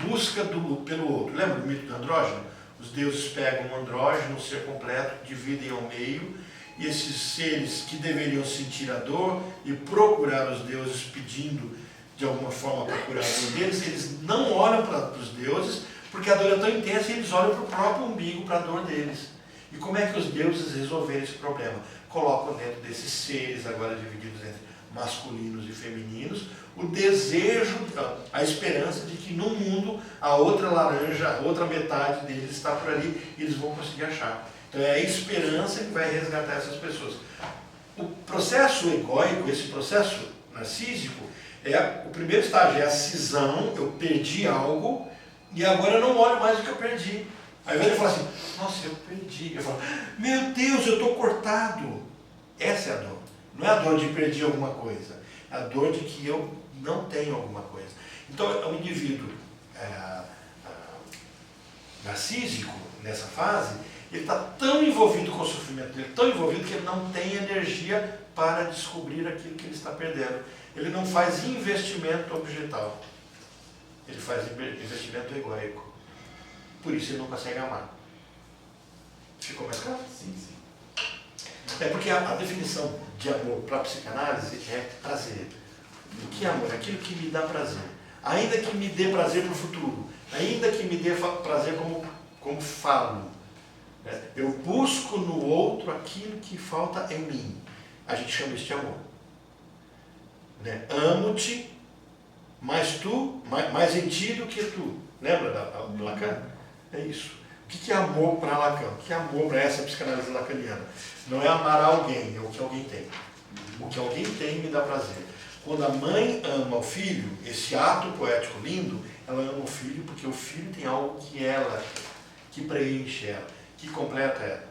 busca pelo outro. Lembra do mito do andrógeno? Os deuses pegam um andrógeno, um ser completo, dividem ao meio, e esses seres que deveriam sentir a dor e procurar os deuses pedindo de alguma forma para curar a dor deles, eles não olham para os deuses porque a dor é tão intensa e eles olham para o próprio umbigo, para a dor deles. E como é que os deuses resolveram esse problema? Colocam dentro desses seres, agora divididos entre masculinos e femininos, o desejo, a esperança de que no mundo a outra laranja, a outra metade deles está por ali e eles vão conseguir achar. Então é a esperança que vai resgatar essas pessoas. O processo egóico, esse processo narcísico, o primeiro estágio é a cisão, eu perdi algo e agora eu não olho mais o que eu perdi. Aí ele fala assim, nossa, eu perdi. Eu falo, meu Deus, eu estou cortado. Essa é a dor. Não é a dor de perder alguma coisa, é a dor de que eu não tenho alguma coisa. Então, o indivíduo narcísico, nessa fase, ele está tão envolvido com o sofrimento dele, tão envolvido que ele não tem energia para descobrir aquilo que ele está perdendo. Ele não faz investimento objetal, ele faz investimento egóico. Por isso ele não consegue amar. Ficou mais claro? Sim, sim. É porque a definição de amor para a psicanálise é prazer. O que é amor? Aquilo que me dá prazer. Ainda que me dê prazer para o futuro. Ainda que me dê prazer como falo. Eu busco no outro aquilo que falta em mim. A gente chama isso de amor. Amo-te, mais em ti do que tu. Lembra do Lacan? É isso. O que é amor para Lacan? O que é amor para essa psicanálise lacaniana? Não é amar alguém, é o que alguém tem. O que alguém tem me dá prazer. Quando a mãe ama o filho, esse ato poético lindo, ela ama o filho porque o filho tem algo que preenche ela, que completa ela.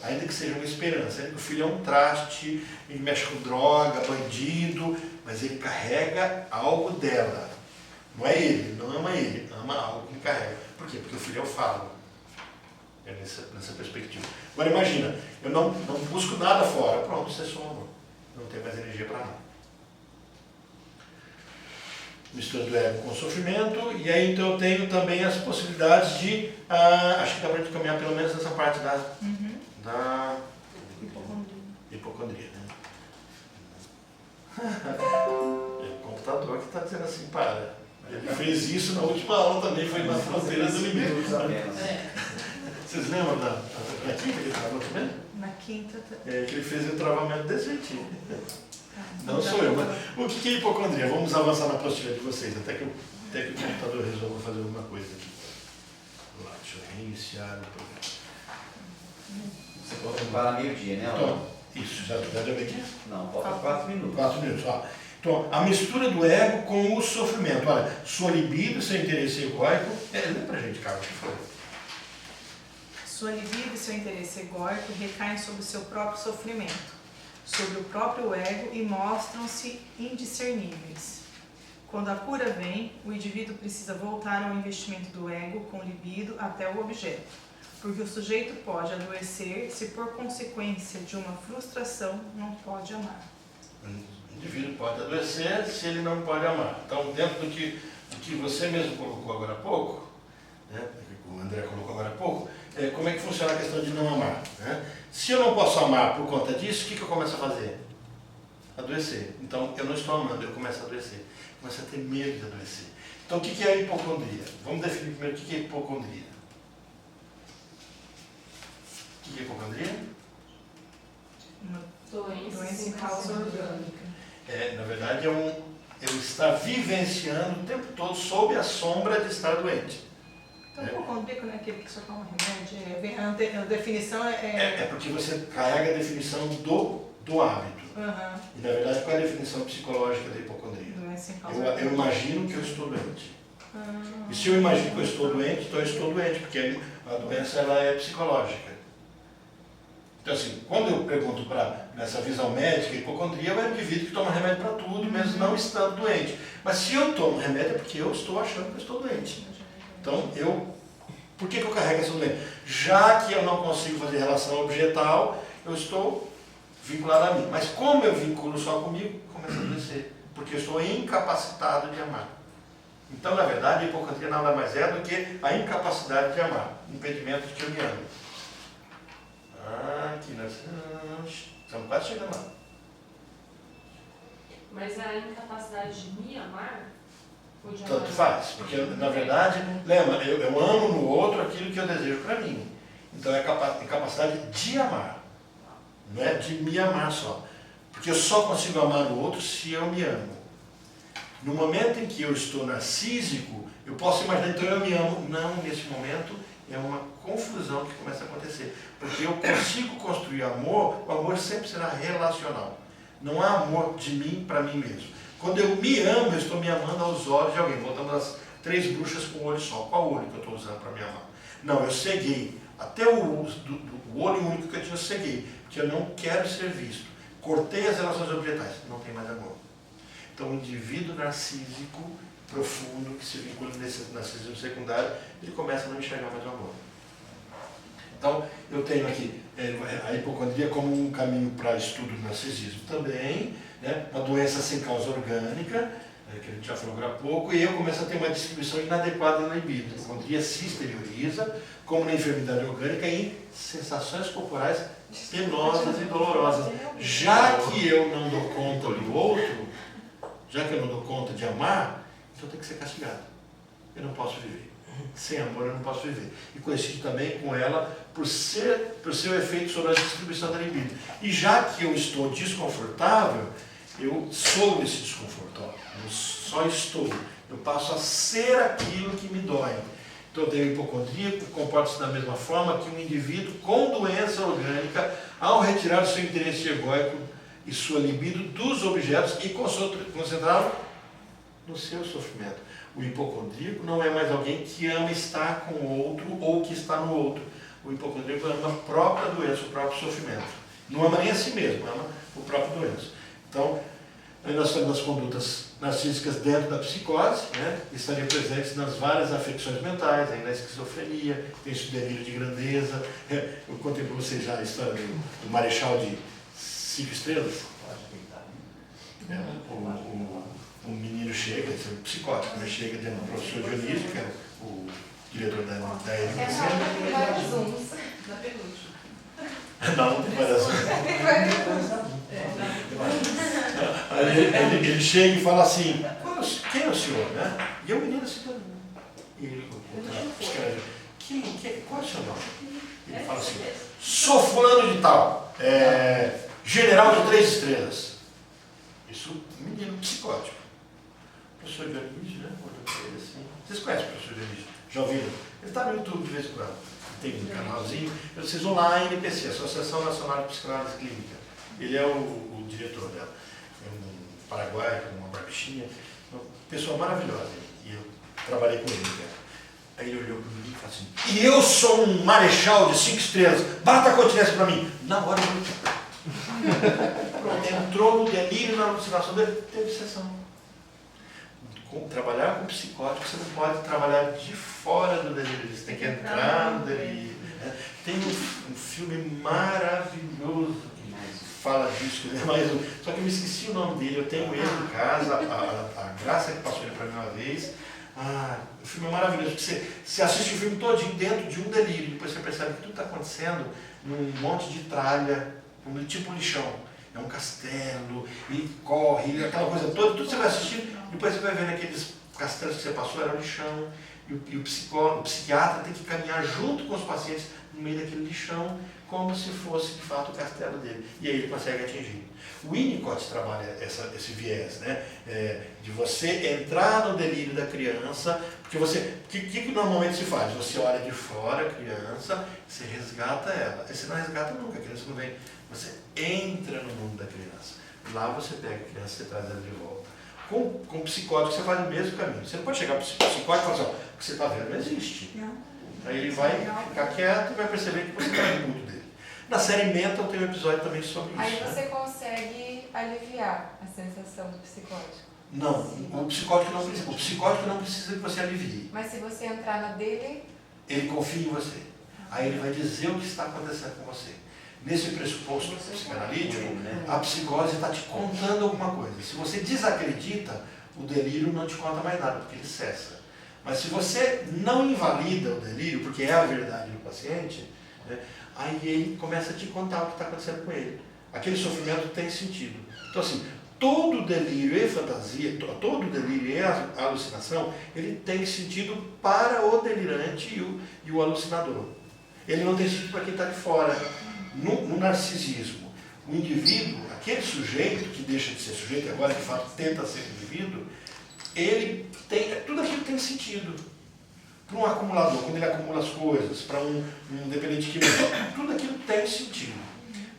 Ainda que seja uma esperança. O filho é um traste, ele mexe com droga, bandido, mas ele carrega algo dela. Não é ele, não ama ele, ama algo que ele carrega. Por quê? Porque o filho é o falo. É nessa perspectiva. Agora imagina, eu não busco nada fora. Pronto, isso é só amor. Não tenho mais energia para nada. Mistura do ego com o sofrimento. E aí então eu tenho também as possibilidades de... acho que dá para a gente caminhar pelo menos nessa parte da hipocondria, né? É o computador que está dizendo assim, para. Ele fez isso na última aula também, foi na fronteira do limite. Vocês lembram da quinta que ele travou também? Na quinta. Que ele fez o travamento desse jeitinho. Não sou eu, mas o que é hipocondria? Vamos avançar na apostila de vocês, até que o computador resolva fazer alguma coisa aqui. Vamos lá, deixa eu reiniciar o programa. Você pode parar meio-dia, né? Então, isso, já deu aqui? Não, falta 4 minutos. 4 minutos, ó. Então, a mistura do ego com o sofrimento. Olha, sua libido, seu interesse egóico. Lê pra gente, Carlos, o que foi? Sua libido e seu interesse egóico recaem sobre o seu próprio sofrimento, sobre o próprio ego e mostram-se indiscerníveis. Quando a cura vem, o indivíduo precisa voltar ao investimento do ego com libido até o objeto. Porque o sujeito pode adoecer se por consequência de uma frustração não pode amar. O indivíduo pode adoecer se ele não pode amar. Então, dentro do que você mesmo colocou agora há pouco, né, o André colocou agora há pouco, como é que funciona a questão de não amar? Né? Se eu não posso amar por conta disso, o que eu começo a fazer? Adoecer. Então, eu não estou amando, eu começo a adoecer. Começo a ter medo de adoecer. Então, o que é a hipocondria? Vamos definir primeiro o que é hipocondria. O que é hipocondria? Uma Doença em causa orgânica. Na verdade, eu estar vivenciando o tempo todo sob a sombra de estar doente. Então, o hipocondríaco não é aquele que só toma remédio? A definição É porque você carrega a definição do hábito. Uhum. E, na verdade, qual é a definição psicológica da hipocondria? Doença em causa Eu imagino que eu estou doente. E se eu imagino que eu estou doente, então eu estou doente, porque a doença ela é psicológica. Então, assim, quando eu pergunto nessa visão médica, hipocondria é um indivíduo que toma remédio para tudo, mesmo não estando doente. Mas se eu tomo remédio é porque eu estou achando que eu estou doente. Então, por que eu carrego essa doença? Já que eu não consigo fazer relação objetal, eu estou vinculado a mim. Mas como eu vinculo só comigo, começa a adoecer. Porque eu estou incapacitado de amar. Então, na verdade, a hipocondria nada mais é do que a incapacidade de amar. Impedimento de que eu me ame. Aqui nós estamos quase chegando lá. Mas a incapacidade de me amar ou de amar? Tanto faz, porque na verdade, lembra, eu amo no outro aquilo que eu desejo para mim. Então é capacidade de amar, não é de me amar só. Porque eu só consigo amar o outro se eu me amo. No momento em que eu estou narcísico, eu posso imaginar, então eu me amo. Não, nesse momento é uma confusão que começa a acontecer. Porque eu consigo construir amor, o amor sempre será relacional. Não há amor de mim para mim mesmo. Quando eu me amo, eu estou me amando aos olhos de alguém. Voltamos às 3 bruxas com o olho só. Qual olho que eu estou usando para me amar? Não, eu ceguei. Até o olho único que eu tinha, eu ceguei. Porque eu não quero ser visto. Cortei as relações objetais. Não tem mais amor. Então, o indivíduo narcísico profundo, que se vincula nesse narcisismo secundário, ele começa a não enxergar mais o amor. Então, eu tenho aqui a hipocondria como um caminho para estudo do narcisismo também, né? Uma doença sem causa orgânica, que a gente já falou agora há pouco, e eu começo a ter uma distribuição inadequada da libido. A hipocondria se exterioriza como na enfermidade orgânica em sensações corporais penosas e dolorosas. Já que eu não dou conta do outro, já que eu não dou conta de amar, então eu tenho que ser castigado. Eu não posso viver. Sem amor eu não posso viver. E coincide também com ela por seu efeito sobre a distribuição da libido. E já que eu estou desconfortável, eu sou esse desconforto. Eu só estou. Eu passo a ser aquilo que me dói. Então eu tenho hipocondria, comporta-se da mesma forma que um indivíduo com doença orgânica, ao retirar o seu interesse egóico e sua libido dos objetos e concentrá-lo no seu sofrimento. O hipocondríaco não é mais alguém que ama estar com o outro ou que está no outro. O hipocondríaco ama a própria doença, o próprio sofrimento. Não ama nem a si mesmo, ama o próprio doença. Então, nós temos as condutas narcísicas dentro da psicose, né? Estariam presentes nas várias afecções mentais, aí na esquizofrenia, tem esse delírio de grandeza. Eu contei para vocês já a história do Marechal de 5 Estrelas. O menino chega, esse é um psicótico, né? Chega diante do professor Dionísio, que é o diretor da Essa tem vários zooms. Na penúltima. Não, tem várias ele chega e fala assim, quem é o senhor, né? E o menino assim, e ele escreve, qual é o seu nome? Ele fala assim, sou fulano de tal, general de 3 estrelas. Isso, menino psicótico. Professor Dionísio, né? Assim. Vocês conhecem o professor Dionísio? Já ouviram? Ele está no YouTube de vez em quando. Tem um canalzinho. Vocês vão lá, a ANPC, Associação Nacional de Psicanálise Clínica. Ele é o diretor dela. É um paraguaio, uma barbichinha. Uma pessoa maravilhosa. E eu trabalhei com ele. Né? Aí ele olhou para mim e falou assim, e eu sou um marechal de 5 estrelas. Bata a continência para mim. Na hora ele entrou no delírio, na alucinação dele, teve sessão. Trabalhar com psicótico, você não pode trabalhar de fora do delírio, você tem que entrar no delírio. Tem um filme maravilhoso que fala disso, né? Só que eu me esqueci o nome dele, eu tenho ele em casa, a Graça que passou ele para mim uma vez. O filme é maravilhoso, porque você assiste o filme todinho dentro de um delírio, depois você percebe que tudo está acontecendo num monte de tralha, tipo um lixão. É um castelo, e corre, aquela coisa toda, tudo você vai assistindo, depois você vai vendo aqueles castelos que você passou, era um lixão, e o psiquiatra tem que caminhar junto com os pacientes no meio daquele lixão, como se fosse de fato o castelo dele. E aí ele consegue atingir. O Winnicott trabalha esse viés, né? De você entrar no delírio da criança, porque o que normalmente se faz? Você olha de fora a criança, você resgata ela. Você não resgata nunca, a criança não vem. Você entra no mundo da criança. Lá você pega a criança e traz ela de volta. Com psicótico você faz o mesmo caminho. Você não pode chegar para o psicótico e falar assim, o que você está vendo não existe. Não. Aí ele vai ficar quieto e vai perceber que você está no mundo dele. Na série Mental tem um episódio também sobre isso. Aí você consegue aliviar a sensação do psicótico. Não, o psicótico não precisa que você alivie. Mas se você entrar na dele... Ele confia em você. Aí ele vai dizer o que está acontecendo com você. Nesse pressuposto psicanalítico, a psicose está te contando alguma coisa. Se você desacredita, o delírio não te conta mais nada, porque ele cessa. Mas se você não invalida o delírio, porque é a verdade do paciente, né, aí ele começa a te contar o que está acontecendo com ele. Aquele sofrimento tem sentido. Então assim, todo delírio e fantasia, todo delírio e alucinação, ele tem sentido para o delirante e o alucinador. Ele não tem sentido para quem está de fora. No narcisismo, o indivíduo, aquele sujeito que deixa de ser sujeito, agora de fato tenta ser indivíduo, ele tem, tudo aquilo tem sentido. Para um acumulador, quando ele acumula as coisas, para um dependente químico, tudo aquilo tem sentido.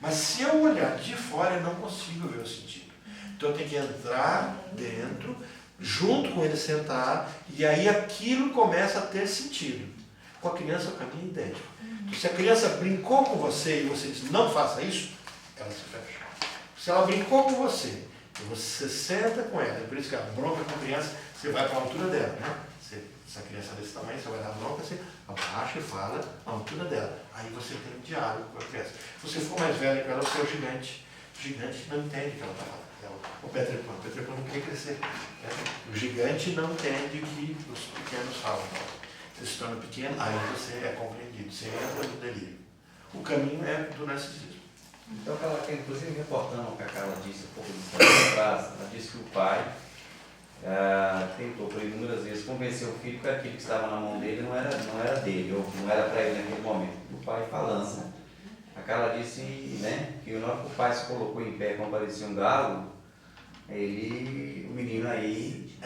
Mas se eu olhar de fora, eu não consigo ver o sentido. Então eu tenho que entrar dentro, junto com ele sentar, e aí aquilo começa a ter sentido. Com a criança o caminho é idêntico. Se a criança brincou com você e você disse, não faça isso, ela se fecha. Se ela brincou com você e você senta com ela, é por isso que a bronca com a criança, você vai para a altura dela, né? Se a criança é desse tamanho, você vai dar bronca, você abaixa e fala a altura dela. Aí você tem um diálogo com a criança. Se você for mais velho com ela, você é o gigante. O gigante não entende o que ela está falando. O Peter Pan não queria crescer. O gigante não entende o que os pequenos falam. Você se torna pequeno, aí você é compreendido, você entra no delírio. O caminho é do narcisismo. Então, inclusive reportando o que a Carla disse um pouco de tempo atrás, ela disse que o pai tentou por inúmeras vezes convencer o filho que aquilo que estava na mão dele não era dele, ou não era para ele naquele momento. O pai falando. A Carla disse, né, que na hora que o pai se colocou em pé, como parecia um galo, o menino aí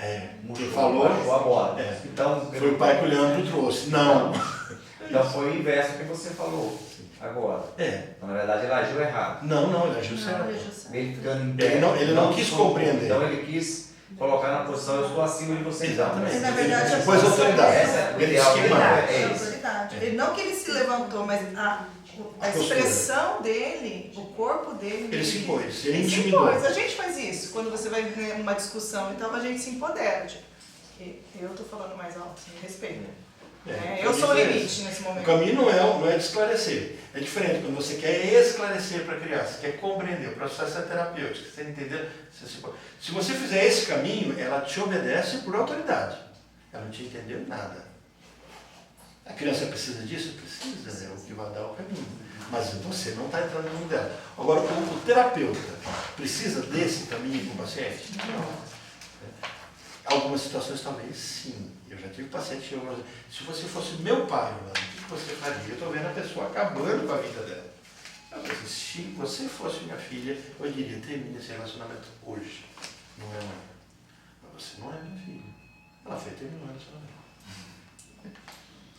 falou a bola. Então, foi o pai que o Leandro trouxe. Não. Então foi o inverso que você falou agora. Então, na verdade, ele agiu errado. Não, ele agiu certo. Ele ficando em pé, ele não quis compreender. Então ele quis colocar na posição, eu estou acima de você. Exatamente. Na verdade, depois a autoridade. Ele é autoridade. Ele não que ele se levantou, mas a expressão dele, o corpo dele... Ele se impôs, ele intimidou. A gente faz isso. Quando você vai ver uma discussão, então a gente se empodera. Eu estou falando mais alto, me respeita. Eu sou o limite nesse momento. O caminho não é de esclarecer. É diferente quando você quer esclarecer para a criança, quer compreender. O processo é terapêutico. Você entender? Se você fizer esse caminho, ela te obedece por autoridade. Ela não te entendeu nada. A criança precisa disso? Precisa, é o que vai dar o caminho. Mas você não está entrando no mundo dela. Agora, o terapeuta precisa desse caminho com o paciente? Não. Algumas situações talvez sim. Eu já tive paciente que eu se você fosse meu pai, o que você faria? Eu estou vendo a pessoa acabando com a vida dela. Eu falei, se você fosse minha filha, eu diria, termine esse relacionamento hoje. Não é mãe. Mas você não é minha filha. Ela foi terminar o relacionamento.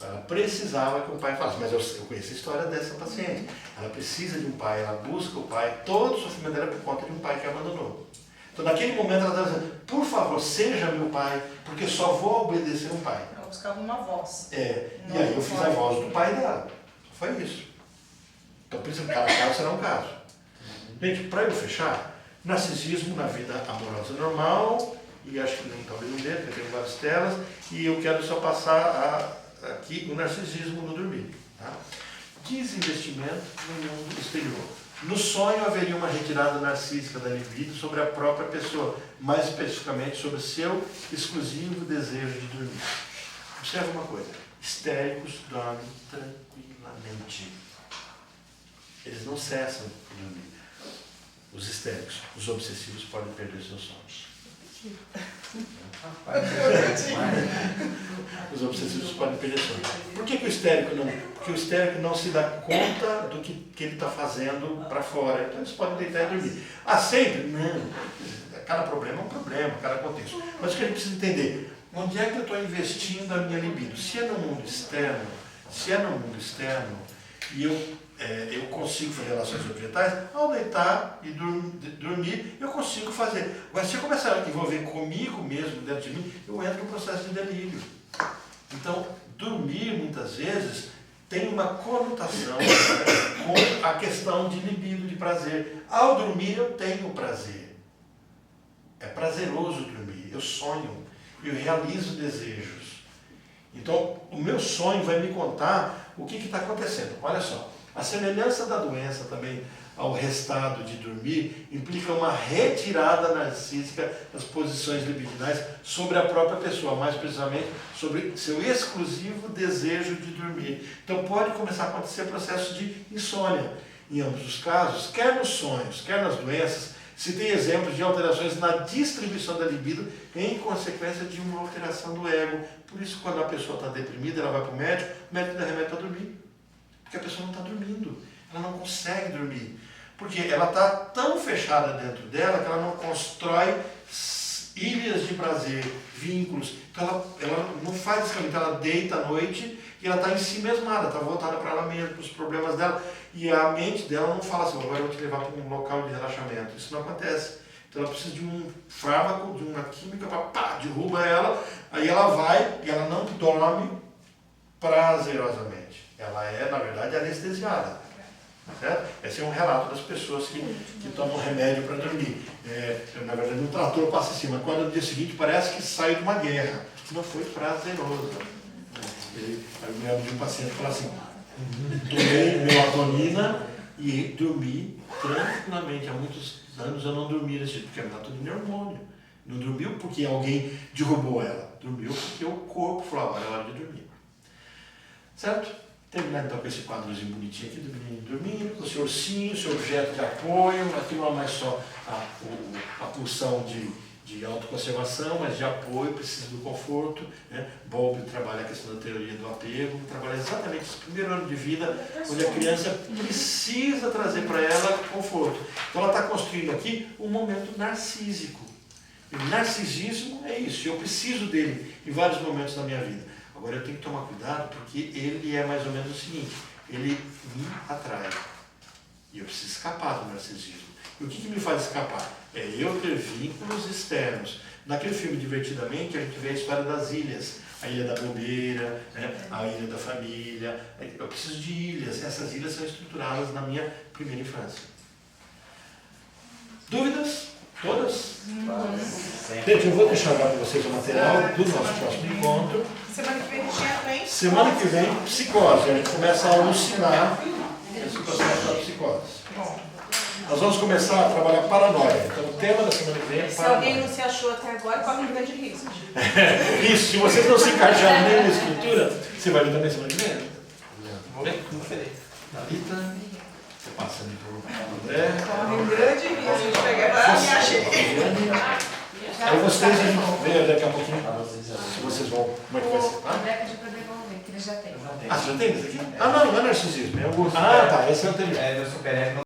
Ela precisava que o pai falasse, mas eu conheço a história dessa paciente. Ela precisa de um pai, ela busca o pai, todo o sofrimento dela é por conta de um pai que a abandonou. Então naquele momento ela estava dizendo, por favor, seja meu pai, porque só vou obedecer um pai. Ela buscava uma voz. E aí eu fiz a voz do pai dela. Foi isso. Então por isso que cada caso será um caso. Gente, para eu fechar, narcisismo na vida amorosa normal, e acho que talvez não dê, porque eu tenho várias telas, e eu quero só passar aqui o narcisismo no dormir. Tá? desinvestimento no mundo exterior. No sonho haveria uma retirada narcísica da libido sobre a própria pessoa, mais especificamente sobre seu exclusivo desejo de dormir. Observe uma coisa, histéricos dormem tranquilamente. Eles não cessam de dormir. Os histéricos, os obsessivos podem perder seus sonhos. Os obsessivos podem perder sonhos. Por que o histérico não? Porque o histérico não se dá conta do que ele está fazendo para fora. Então eles podem deitar e dormir. Ah, sempre? Não. Cada problema é um problema, cada contexto. Mas o que a gente precisa entender, onde é que eu estou investindo a minha libido? Se é no mundo externo, e eu consigo fazer relações objetais, ao deitar e dormir, eu consigo fazer. Mas se eu começar a envolver comigo mesmo dentro de mim, eu entro no processo de delírio. Então, dormir, muitas vezes, tem uma conotação com a questão de libido, de prazer. Ao dormir, eu tenho prazer. É prazeroso dormir. Eu sonho, eu realizo desejos. Então, o meu sonho vai me contar o que está acontecendo. Olha só. A semelhança da doença também ao restado de dormir implica uma retirada narcísica das posições libidinais sobre a própria pessoa, mais precisamente sobre seu exclusivo desejo de dormir. Então pode começar a acontecer processo de insônia. Em ambos os casos, quer nos sonhos, quer nas doenças, se tem exemplos de alterações na distribuição da libido em consequência de uma alteração do ego. Por isso, quando a pessoa está deprimida, ela vai para o médico dá remédio para dormir. Porque a pessoa não está dormindo, ela não consegue dormir. Porque ela está tão fechada dentro dela que ela não constrói ilhas de prazer, vínculos. Então ela não faz esse caminho, ela deita à noite e ela está em si mesmada, está voltada para ela mesma, para os problemas dela. E a mente dela não fala assim, agora eu vou te levar para um local de relaxamento. Isso não acontece. Então ela precisa de um fármaco, de uma química para derruba ela, aí ela vai e ela não dorme prazerosamente. Ela é, na verdade, anestesiada. Certo? Esse é um relato das pessoas que tomam remédio para dormir. Na verdade, um trator passa em cima. Quando no dia seguinte parece que sai de uma guerra. Não foi prazeroso. Eu me lembro de um paciente que fala assim, tomei melatonina e dormi tranquilamente. Há muitos anos eu não dormi desse jeito, porque a melatonina é hormônio. Não dormiu porque alguém derrubou ela. Dormiu porque o corpo falou, agora é hora de dormir. Certo? Terminar então com esse quadrozinho bonitinho aqui do menino dormindo, com o seu ursinho, seu objeto de apoio. Aqui não é mais só a pulsão de autoconservação, mas de apoio, precisa do conforto. Né? Bowlby trabalha a questão da teoria do apego, trabalha exatamente esse primeiro ano de vida, onde a criança precisa trazer para ela conforto. Então ela está construindo aqui um momento narcísico. E o narcisismo é isso, eu preciso dele em vários momentos da minha vida. Agora eu tenho que tomar cuidado porque ele é mais ou menos o seguinte, ele me atrai e eu preciso escapar do narcisismo. E o que me faz escapar? É eu ter vínculos externos. Naquele filme Divertidamente a gente vê a história das ilhas, a ilha da bobeira, né? A ilha da família. Eu preciso de ilhas, essas ilhas são estruturadas na minha primeira infância. Dúvidas? Todas? Gente, eu vou deixar agora para vocês o material do nosso próximo encontro. Semana que vem a gente tem? Semana que vem, psicose. A gente começa a alucinar esse processo da psicose. Nós vamos começar a trabalhar paranoia. Então o tema da semana que vem é Se paranoia. alguém não se achou até agora, corre um grande risco. Isso, se vocês não se encaixarem nem na escritura, você vai ler também semana que vem? Vou ler com diferença. Thalita, você passa ali por André. Corre um grande risco de pegar e me achei. Aí vocês, a gente vê daqui a pouquinho se vocês vão, como é que vai ser, O tá? André pediu para devolver, que ele já tem. Ah, você já tem isso aqui? Ah, não é narcisismo, é o... Ah, tá, esse é o anterior. Meu super-ego